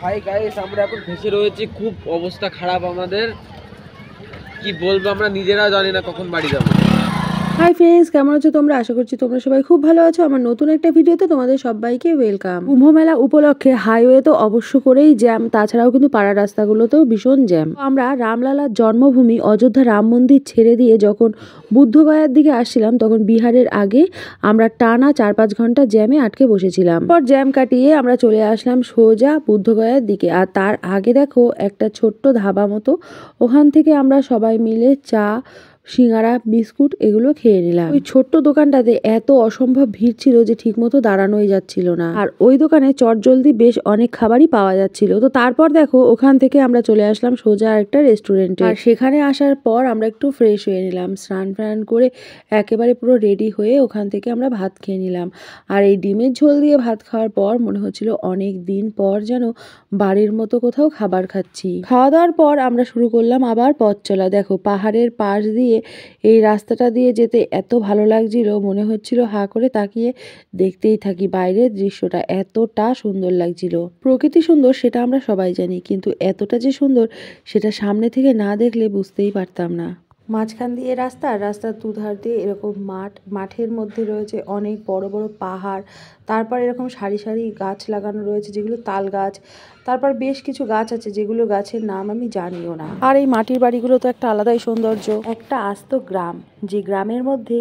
Hi guys, আমরা এখন ভেসে রয়েছি, খুব অবস্থা খারাপ আমাদের। কি বলবো, আমরা নিজেরাও জানি না কখন বাড়ি যাবো। হাই ফ্রেন্ডস, কেমন আছো তোমরা? আশা করছি তোমরা সবাই খুব ভালো আছো। আমার নতুন একটা ভিডিওতে তোমাদের সবাইকে ওয়েলকাম। কুম্ভ মেলা উপলক্ষে হাইওয়ে তো অবশ্য করেই জ্যাম, তাছাড়াও কিন্তু পাড়া রাস্তাগুলোতেও ভীষণ জ্যাম। আমরা রামলালার জন্মভূমি অযোধ্যা রাম মন্দির ছেড়ে দিয়ে যখন বুদ্ধগয়ার দিকে আসছিলাম, তখন বিহারের আগে আমরা টানা 4-5 ঘন্টা জ্যামে আটকে বসেছিলাম। পর জ্যাম কাটিয়ে আমরা চলে আসলাম সোজা বুদ্ধগয়ার দিকে। আর তার আগে দেখো একটা ছোট্ট ধাবা মতো, ওখান থেকে আমরা সবাই মিলে চা, সিঙ্গারা, বিস্কুট এগুলো খেয়ে নিলাম। ওই ছোট্ট দোকানটাতে এত অসম্ভব ভিড় ছিল যে ঠিক মতো দাঁড়ানোই যাচ্ছিল না। আর ওই দোকানে চটজলদি বেশ অনেক খাবারই পাওয়া যাচ্ছিল। তো তারপর দেখো ওখান থেকে আমরা চলে আসলাম সোজা একটা রেস্টুরেন্টে। আর সেখানে আসার পর আমরা একটু ফ্রেশ হয়ে নিলাম, স্নান ফ্রান করে একেবারে পুরো রেডি হয়ে ওখান থেকে আমরা ভাত খেয়ে নিলাম। আর এই ডিমের ঝোল দিয়ে ভাত খাওয়ার পর মনে হচ্ছিল অনেক দিন পর যেন বাড়ির মতো কোথাও খাবার খাচ্ছি। খাওয়া দাওয়ার পর আমরা শুরু করলাম আবার পথ চলা। দেখো পাহাড়ের পাশ দিয়ে এই রাস্তাটা দিয়ে যেতে এত ভালো লাগছিল, মনে হচ্ছিল হা করে তাকিয়ে দেখতেই থাকি। বাইরের দৃশ্যটা এতটা সুন্দর লাগছিল। প্রকৃতি সুন্দর সেটা আমরা সবাই জানি, কিন্তু এতটা যে সুন্দর সেটা সামনে থেকে না দেখলে বুঝতেই পারতাম না। মাঝখান দিয়ে রাস্তার দুধার দিয়ে এরকম মাঠের মধ্যে রয়েছে অনেক বড় বড় পাহাড়। তারপর এরকম সারি সারি গাছ লাগানো রয়েছে, যেগুলো তাল গাছ। তারপর বেশ কিছু গাছ আছে যেগুলো গাছের নাম আমি জানিও না। আর এই মাটির বাড়িগুলো তো একটা আলাদাই সৌন্দর্য। একটা আস্ত গ্রাম, যে গ্রামের মধ্যে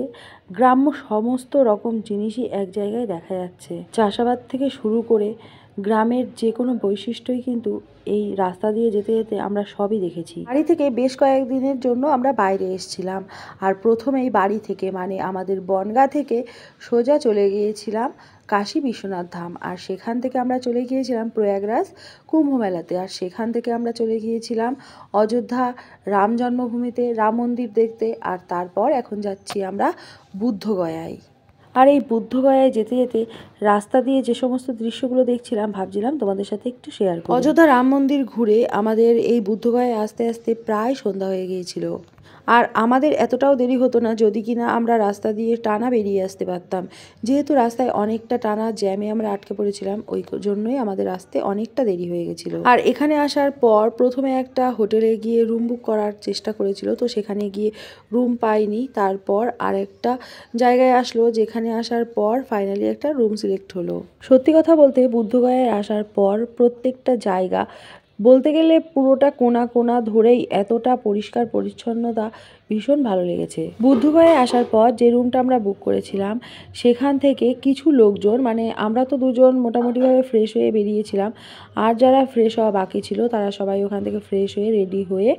গ্রাম্য সমস্ত রকম জিনিসই এক জায়গায় দেখা যাচ্ছে। চাষাবাদ থেকে শুরু করে গ্রামের যে কোনো বৈশিষ্ট্যই কিন্তু এই রাস্তা দিয়ে যেতে যেতে আমরা সবই দেখেছি। বাড়ি থেকে বেশ কয়েকদিনের জন্য আমরা বাইরে এসেছিলাম। আর প্রথমেই বাড়ি থেকে মানে আমাদের বনগাঁ থেকে সোজা চলে গিয়েছিলাম কাশী বিশ্বনাথ ধাম। আর সেখান থেকে আমরা চলে গিয়েছিলাম প্রয়াগরাজ কুম্ভ মেলাতে। আর সেখান থেকে আমরা চলে গিয়েছিলাম অযোধ্যা রাম জন্মভূমিতে রাম মন্দির দেখতে। আর তারপর এখন যাচ্ছি আমরা বুদ্ধগয়ায়। আর এই বুদ্ধগয়ায় যেতে যেতে রাস্তা দিয়ে যে সমস্ত দৃশ্যগুলো দেখছিলাম, ভাবছিলাম তোমাদের সাথে একটু শেয়ার করি। অযোধ্যা রাম মন্দির ঘুরে আমাদের এই বুদ্ধগয়ায় আসতে আসতে প্রায় সন্ধ্যা হয়ে গিয়েছিল। আর আমাদের এতটাও দেরি হতো না যদি কিনা আমরা রাস্তা দিয়ে টানা বেরিয়ে আসতে পারতাম। যেহেতু রাস্তায় অনেকটা টানা জ্যামে আমরা আটকে পড়েছিলাম, ওই জন্যই আমাদের আসতে অনেকটা দেরি হয়ে গেছিলো। আর এখানে আসার পর প্রথমে একটা হোটেলে গিয়ে রুম বুক করার চেষ্টা করেছিল, তো সেখানে গিয়ে রুম পাইনি। তারপর আরেকটা জায়গায় আসলো, যেখানে আসার পর ফাইনালি একটা রুম সিলেক্ট হলো। সত্যি কথা বলতে বুদ্ধগয়ায় আসার পর প্রত্যেকটা জায়গা বলতে গেলে পুরোটা কোনা কোনা ধরেই এতটা পরিষ্কার পরিচ্ছন্নতা, ভীষণ ভালো লেগেছে। বুদ্ধগয়ায় আসার পর যে রুমটা আমরা বুক করেছিলাম, সেখান থেকে কিছু লোকজন, মানে আমরা তো দুজন মোটামুটিভাবে ফ্রেশ হয়ে বেরিয়েছিলাম, আর যারা ফ্রেশ হওয়া বাকি ছিল তারা সবাই ওখান থেকে ফ্রেশ হয়ে রেডি হয়ে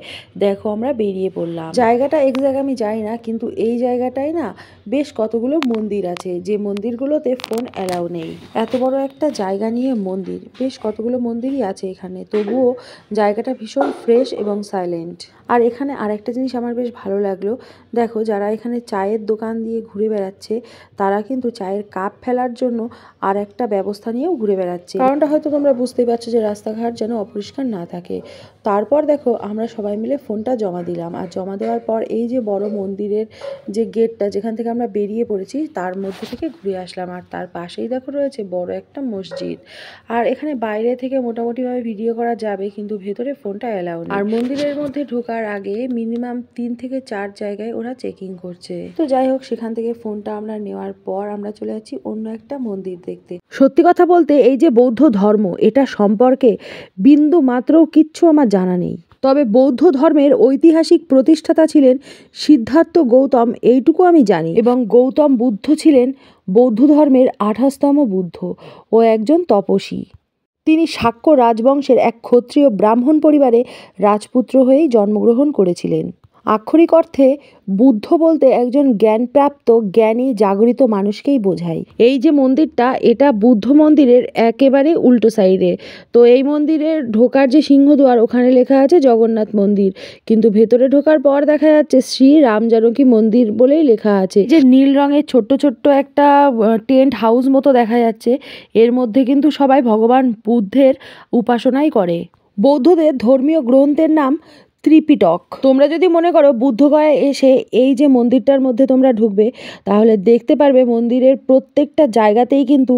দেখো আমরা বেরিয়ে পড়লাম। জায়গাটা এক্সাক্ট আমি জানি না, কিন্তু এই জায়গাটায় না বেশ কতগুলো মন্দির আছে, যে মন্দিরগুলোতে ফোন অ্যালাউ নেই। এত বড় একটা জায়গা নিয়ে মন্দির, বেশ কতগুলো মন্দিরই আছে এখানে, তবুও জায়গাটা ভীষণ ফ্রেশ এবং সাইলেন্ট। আর এখানে আরেকটা জিনিস আমার বেশ ভালো লাগলো, দেখো যারা এখানে চায়ের দোকান দিয়ে ঘুরে বেড়াচ্ছে, তারা কিন্তু চায়ের কাপ ফেলার জন্য আর একটা ব্যবস্থা নিয়েও ঘুরে বেড়াচ্ছে। কারণটা হয়তো তোমরা বুঝতেই পারছো যে রাস্তাঘাট যেন অপরিষ্কার না থাকে। তারপর দেখো আমরা সবাই মিলে ফোনটা জমা দিলাম। আর জমা দেওয়ার পর এই যে বড় মন্দিরের যে গেটটা, যেখান থেকে আমরা বেরিয়ে পড়েছি, তার মধ্যে থেকে ঘুরে আসলাম। আর তার পাশেই দেখো রয়েছে বড় একটা মসজিদ। আর এখানে বাইরে থেকে মোটামুটিভাবে ভিডিও করা যাবে, কিন্তু ভেতরে ফোনটা অ্যালাউ নেই। আর মন্দিরের মধ্যে ঢোকার আগে মিনিমাম 3 থেকে 4 জায়গায় ওরা চেকিং করছে। তো যাই হোক, সেখান থেকে ফোনটা আমরা নেওয়ার পর আমরা চলে যাচ্ছি অন্য একটা মন্দির দেখতে। সত্যি কথা বলতে এই যে বৌদ্ধ ধর্ম, এটা সম্পর্কে বিন্দু মাত্রও কিচ্ছু আমার জানা নেই। তবে বৌদ্ধ ধর্মের ঐতিহাসিক প্রতিষ্ঠাতা ছিলেন সিদ্ধার্থ গৌতম, এইটুকু আমি জানি। এবং গৌতম বুদ্ধ ছিলেন বৌদ্ধ ধর্মের 28তম বুদ্ধ ও একজন তপস্বী। তিনি শাক্য রাজবংশের এক ক্ষত্রিয় ব্রাহ্মণ পরিবারে রাজপুত্র হয়েই জন্মগ্রহণ করেছিলেন। আক্ষরিক অর্থে বুদ্ধ বলতে একজন জ্ঞানপ্রাপ্ত জ্ঞানী জাগরিত মানুষকেই বোঝায়। এই যে মন্দিরটা, এটা বুদ্ধ মন্দিরের একেবারে উল্টো সাইডে। তো এই মন্দিরের ঢোকার যে সিংহদ্বার, ওখানে লেখা আছে জগন্নাথ মন্দির, কিন্তু ভেতরে ঢোকার পর দেখা যাচ্ছে শ্রী রাম জানকী মন্দির বলেই লেখা আছে। যে নীল রঙের ছোট্ট ছোট্ট একটা টেন্ট হাউস মতো দেখা যাচ্ছে, এর মধ্যে কিন্তু সবাই ভগবান বুদ্ধের উপাসনাই করে। বৌদ্ধদের ধর্মীয় গ্রন্থের নাম ত্রিপিটক। তোমরা যদি মনে করো বুদ্ধগয়ায় এসে এই যে মন্দিরটার মধ্যে তোমরা ঢুকবে, তাহলে দেখতে পারবে মন্দিরের প্রত্যেকটা জায়গাতেই কিন্তু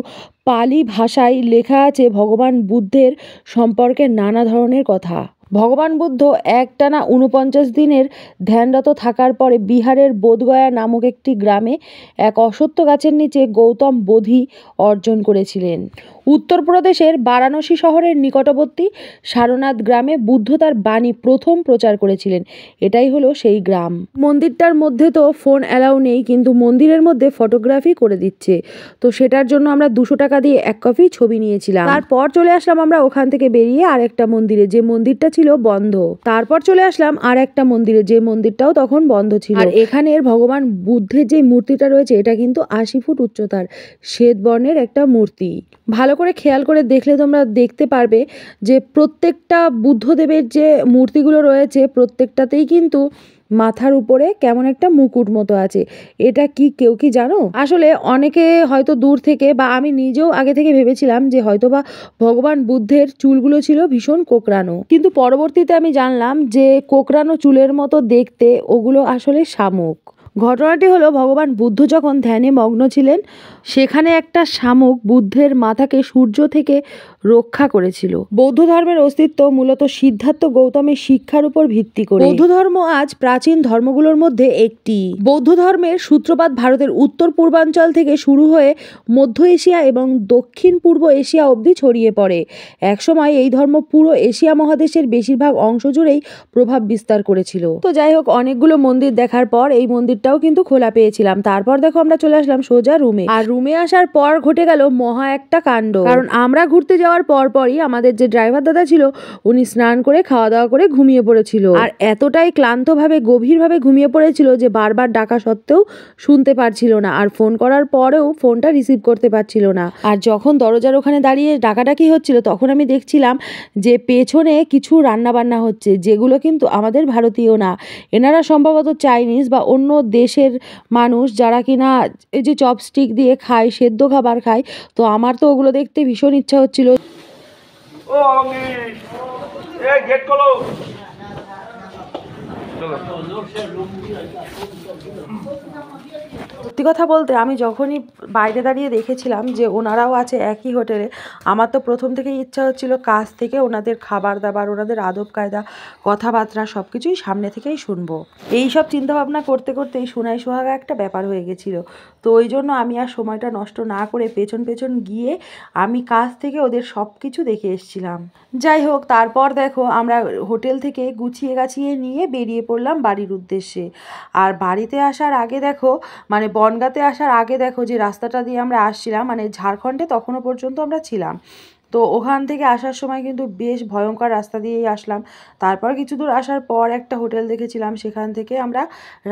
পালি ভাষায় লেখা আছে ভগবান বুদ্ধের সম্পর্কে নানা ধরনের কথা। ভগবান বুদ্ধ একটানা ৪৯ দিনের ধ্যানরত থাকার পরে বিহারের বোধগয়া নামক একটি গ্রামে এক অশ্বত্থ গাছের নিচে গৌতম বোধি অর্জন করেছিলেন। উত্তরপ্রদেশের বারাণসী শহরের নিকটবর্তী সারনাথ গ্রামে বুদ্ধ তার বাণী প্রথম প্রচার করেছিলেন। এটাই হলো সেই গ্রাম। মন্দিরটার মধ্যে তো ফোন অ্যালাউ নেই, কিন্তু মন্দিরের মধ্যে ফটোগ্রাফি করে দিচ্ছে, তো সেটার জন্য আমরা 200 টাকা দিয়ে এক কপি ছবি নিয়েছিলাম। তারপর চলে আসলাম আমরা ওখান থেকে বেরিয়ে আর একটা মন্দিরে, যে মন্দিরটা ছিল বন্ধ। তারপর চলে আসলাম আর একটা মন্দিরে, যে মন্দিরটাও তখন বন্ধ ছিল। আর এখানের ভগবান বুদ্ধের যে মূর্তিটা রয়েছে, এটা কিন্তু 80 ফুট উচ্চতার শ্বেত বর্ণের একটা মূর্তি। ভালো করে খেয়াল করে দেখলে তোমরা দেখতে পারবে যে প্রত্যেকটা বুদ্ধদেবের যে মূর্তিগুলো রয়েছে, প্রত্যেকটাতেই কিন্তু মাথার উপরে কেমন একটা মুকুট মতো আছে। এটা কি কেউ কি জানো? আসলে অনেকে হয়তো দূর থেকে, বা আমি নিজেও আগে থেকে ভেবেছিলাম যে হয়তো বা ভগবান বুদ্ধের চুলগুলো ছিল ভীষণ কোকড়ানো, কিন্তু পরবর্তীতে আমি জানলাম যে কোকড়ানো চুলের মতো দেখতে ওগুলো আসলে শামুক। ঘটনাটি হলো, ভগবান বুদ্ধ যখন ধ্যানে মগ্ন ছিলেন, সেখানে একটা শামুক বুদ্ধের মাথাকে সূর্য থেকে রক্ষা করেছিল। বৌদ্ধ ধর্মের অস্তিত্ব মূলত সিদ্ধার্থ গৌতমের শিক্ষার উপর ভিত্তি করে। বৌদ্ধ ধর্ম আজ প্রাচীন ধর্মগুলোর মধ্যে একটি। বৌদ্ধ ধর্মের সূত্রপাত ভারতের উত্তর পূর্বাঞ্চল থেকে শুরু হয়ে মধ্য এশিয়া এবং দক্ষিণ পূর্ব এশিয়া অবধি ছড়িয়ে পড়ে। একসময় এই ধর্ম পুরো এশিয়া মহাদেশের বেশিরভাগ অংশ জুড়েই প্রভাব বিস্তার করেছিল। তো যাই হোক, অনেকগুলো মন্দির দেখার পর এই মন্দিরটাও কিন্তু খোলা পেয়েছিলাম। তারপর দেখো আমরা চলে আসলাম সোজা রুমে। আর রুমে আসার পর ঘটে গেল মহা একটা কাণ্ড। কারণ আমরা ঘুরতে যাওয়ার পরই আমাদের যে ড্রাইভার দাদা ছিল, উনি স্নান করে খাওয়া দাওয়া করে ঘুমিয়ে পড়েছিল। আর এতটাই ক্লান্তভাবে গভীরভাবে ঘুমিয়ে পড়েছিল যে বারবার ডাকা সত্ত্বেও শুনতে পারছিল না, আর ফোন করার পরেও ফোনটা রিসিভ করতে পারছিল না। আর যখন দরজার ওখানে দাঁড়িয়ে ডাকাডাকি হচ্ছিল, তখন আমি দেখছিলাম যে পেছনে কিছু রান্না বান্না হচ্ছে, যেগুলো কিন্তু আমাদের ভারতীয় না। এনারা সম্ভবত চাইনিজ বা অন্য দেশের মানুষ, যারা কিনা এই যে চপস্টিক দিয়ে খায়, সেদ্ধ খাবার খায়। তো আমার তো ওগুলো দেখতে ভীষণ ইচ্ছা হচ্ছিল। ও এ গেট খোলো। সত্যি কথা বলতে, আমি যখনই বাইরে দাঁড়িয়ে দেখেছিলাম যে ওনারাও আছে একই হোটেলে, আমার তো প্রথম থেকেই ইচ্ছা হচ্ছিল কাছ থেকে ওনাদের খাবার দাবার, ওনাদের আদব কায়দা, কথাবার্তা সব কিছুই সামনে থেকেই শুনবো। এই সব চিন্তাভাবনা করতে করতেই সোনাই সোহাগা একটা ব্যাপার হয়ে গেছিলো। তো ওই জন্য আমি আর সময়টা নষ্ট না করে পেছন পেছন গিয়ে আমি কাছ থেকে ওদের সব কিছু দেখে এসেছিলাম। যাই হোক, তারপর দেখো আমরা হোটেল থেকে গুছিয়ে গাছিয়ে নিয়ে বেরিয়ে পড়লাম বাড়ির উদ্দেশ্যে। আর বাড়িতে আসার আগে দেখো, মানে বনগাঁতে আসার আগে দেখো যে রাস্তাটা দিয়ে আমরা আসছিলাম, মানে ঝাড়খণ্ডে তখনও পর্যন্ত আমরা ছিলাম। তো ওখান থেকে আসার সময় কিন্তু বেশ ভয়ঙ্কর রাস্তা দিয়েই আসলাম। তারপর কিছু দূর আসার পর একটা হোটেল দেখেছিলাম, সেখান থেকে আমরা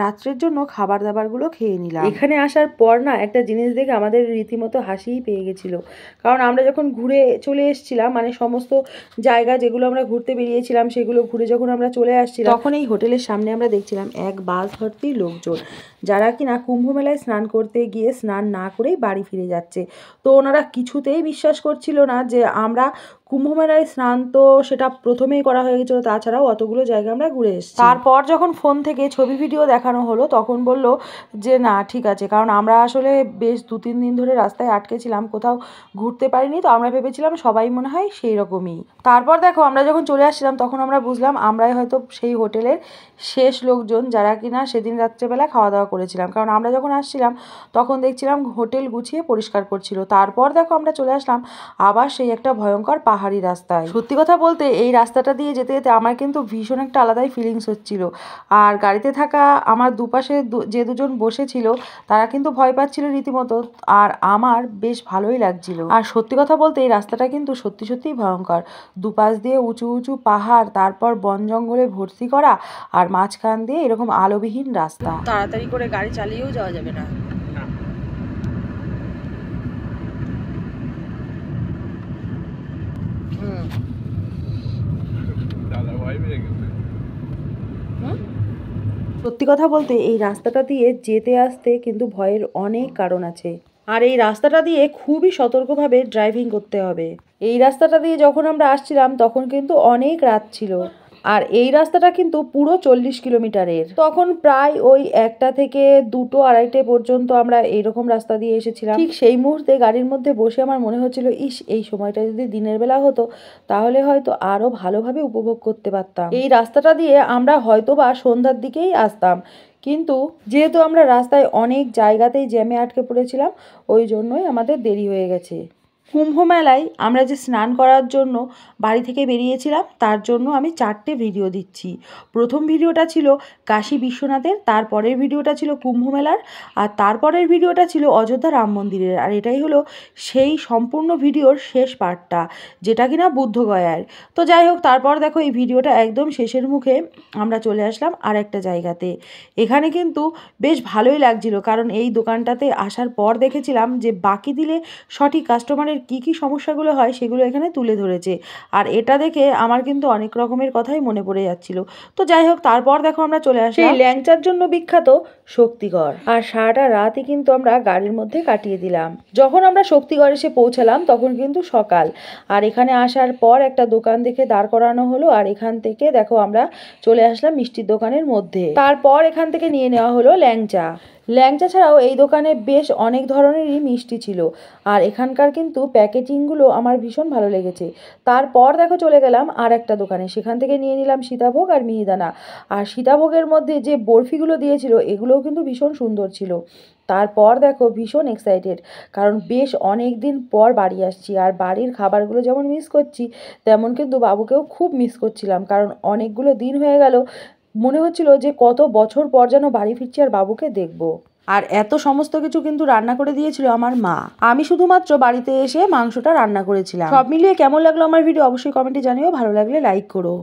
রাত্রের জন্য খাবার দাবারগুলো খেয়ে নিলাম। এখানে আসার পর না একটা জিনিস দেখে আমাদের রীতিমতো হাসিই পেয়ে গেছিলো। কারণ আমরা যখন ঘুরে চলে এসেছিলাম, মানে সমস্ত জায়গা যেগুলো আমরা ঘুরতে বেরিয়েছিলাম সেগুলো ঘুরে যখন আমরা চলে আসছিলাম, তখন এই হোটেলের সামনে আমরা দেখছিলাম এক বাস ভর্তি লোকজন, যারা কিনা কুম্ভ মেলায় স্নান করতে গিয়ে স্নান না করেই বাড়ি ফিরে যাচ্ছে। তো ওনারা কিছুতেই বিশ্বাস করছিল না যে আমরা কুম্ভ মেলায় স্নান তো সেটা প্রথমেই করা হয়ে গেছিলো, তাছাড়াও অতগুলো জায়গা আমরা ঘুরে এসেছি। তারপর যখন ফোন থেকে ছবি ভিডিও দেখানো হলো, তখন বলল যে না ঠিক আছে, কারণ আমরা আসলে বেশ 2-3 দিন ধরে রাস্তায় আটকে ছিলাম, কোথাও ঘুরতে পারিনি। তো আমরা ভেবেছিলাম সবাই মনে হয় সেই রকমই। তারপর দেখো আমরা যখন চলে আসছিলাম, তখন আমরা বুঝলাম আমরাই হয়তো সেই হোটেলের শেষ লোকজন, যারা কিনা সেদিন রাত্রেবেলা খাওয়া দাওয়া করেছিলাম। কারণ আমরা যখন আসছিলাম তখন দেখছিলাম হোটেল গুছিয়ে পরিষ্কার করছিল। তারপর দেখো আমরা চলে আসলাম আবার সেই একটা ভয়ঙ্কর পাহাড়ি রাস্তায়। সত্যি কথা বলতে এই রাস্তাটা দিয়ে যেতে যেতে আমার কিন্তু ভীষণ একটা আলাদাই ফিলিংস হচ্ছিল। আর গাড়িতে থাকা আমার দুপাশে যে দুজন বসেছিল, তারা কিন্তু ভয় পাচ্ছিল রীতিমতো, আর আমার বেশ ভালোই লাগছিল। আর সত্যি কথা বলতে এই রাস্তাটা কিন্তু সত্যি সত্যিই ভয়ঙ্কর। দুপাশ দিয়ে উঁচু উঁচু পাহাড়, তারপর বন জঙ্গলে ভর্তি করা, আর মাঝখান দিয়ে এরকম আলোবিহীন রাস্তা। তাড়াতাড়ি করে গাড়ি চালিয়েও যাওয়া যাবে না। সত্যি কথা বলতে এই রাস্তাটা দিয়ে যেতে আসতে কিন্তু ভয়ের অনেক কারণ আছে। আর এই রাস্তাটা দিয়ে খুবই সতর্কভাবে ড্রাইভিং করতে হবে। এই রাস্তাটা দিয়ে যখন আমরা আসছিলাম তখন কিন্তু অনেক রাত ছিল। আর এই রাস্তাটা কিন্তু পুরো 40 কিলোমিটারের। তখন প্রায় ওই 1টা থেকে 2টো 2:30 পর্যন্ত আমরা এইরকম রাস্তা দিয়ে এসেছিলাম। ঠিক সেই মুহূর্তে গাড়ির মধ্যে বসে আমার মনে হচ্ছিল, ইস, এই সময়টা যদি দিনের বেলা হতো তাহলে হয়তো আরো ভালোভাবে উপভোগ করতে পারতাম। এই রাস্তাটা দিয়ে আমরা হয়তো বা সন্ধ্যার দিকেই আসতাম, কিন্তু যেহেতু আমরা রাস্তায় অনেক জায়গাতেই জ্যামে আটকে পড়েছিলাম, ওই জন্যই আমাদের দেরি হয়ে গেছে। কুম্ভ মেলায় আমরা যে স্নান করার জন্য বাড়ি থেকে বেরিয়েছিলাম, তার জন্য আমি 4টে ভিডিও দিচ্ছি। প্রথম ভিডিওটা ছিল কাশী বিশ্বনাথের, তারপরের ভিডিওটা ছিল কুম্ভ মেলার, আর তারপরের ভিডিওটা ছিল অযোধ্যা রাম মন্দিরের। আর এটাই হলো সেই সম্পূর্ণ ভিডিওর শেষ পার্টটা, যেটা কিনা বুদ্ধগয়ার। তো যাই হোক, তারপর দেখো এই ভিডিওটা একদম শেষের মুখে আমরা চলে আসলাম আর একটা জায়গাতে। এখানে কিন্তু বেশ ভালোই লাগছিল, কারণ এই দোকানটাতে আসার পর দেখেছিলাম যে বাকি দিলে সঠিক কাস্টমারের কি সমস্যাগুলো হয় সেগুলো এখানে তুলে ধরেছে। আর এটা দেখে আমার কিন্তু অনেক রকমের কথাই মনে পড়ে যাচ্ছিল। তো যাই হোক, তারপর দেখো আমরা চলে আসি সেই ল্যাংচার জন্য বিখ্যাত শক্তিগড়। আর সারাটা রাতই কিন্তু আমরা গাড়ির মধ্যে কাটিয়ে দিলাম। যখন আমরা শক্তিগড় এসে পৌঁছালাম তখন কিন্তু সকাল। আর এখানে আসার পর একটা দোকান দেখে দাঁড় করানো হলো, আর এখান থেকে দেখো আমরা চলে আসলাম মিষ্টির দোকানের মধ্যে। তারপর এখান থেকে নিয়ে নেওয়া হলো ল্যাংচা। ল্যাংচা ছাড়াও এই দোকানে বেশ অনেক ধরনেরই মিষ্টি ছিল, আর এখানকার কিন্তু প্যাকেজিংগুলো আমার ভীষণ ভালো লেগেছে। তারপর দেখো চলে গেলাম আর একটা দোকানে, সেখান থেকে নিয়ে নিলাম সীতাভোগ আর মিহিদানা। আর সীতাভোগের মধ্যে যে বরফিগুলো দিয়েছিল এগুলোও কিন্তু ভীষণ সুন্দর ছিল। তারপর দেখো ভীষণ এক্সাইটেড, কারণ বেশ অনেক দিন পর বাড়ি আসছি, আর বাড়ির খাবারগুলো যেমন মিস করছি তেমন কিন্তু বাবুকেও খুব মিস করছিলাম, কারণ অনেকগুলো দিন হয়ে গেল। মনে হচ্ছিল যে কত বছর পর যেন বাড়ি ফিরছি আর বাবুকে দেখবো। আর এত সমস্ত কিছু কিন্তু রান্না করে দিয়েছিল আমার মা। আমি শুধুমাত্র বাড়িতে এসে মাংসটা রান্না করেছিলাম। সব মিলিয়ে কেমন লাগলো আমার ভিডিও অবশ্যই কমেন্টে জানিও, ভালো লাগলে লাইক করো।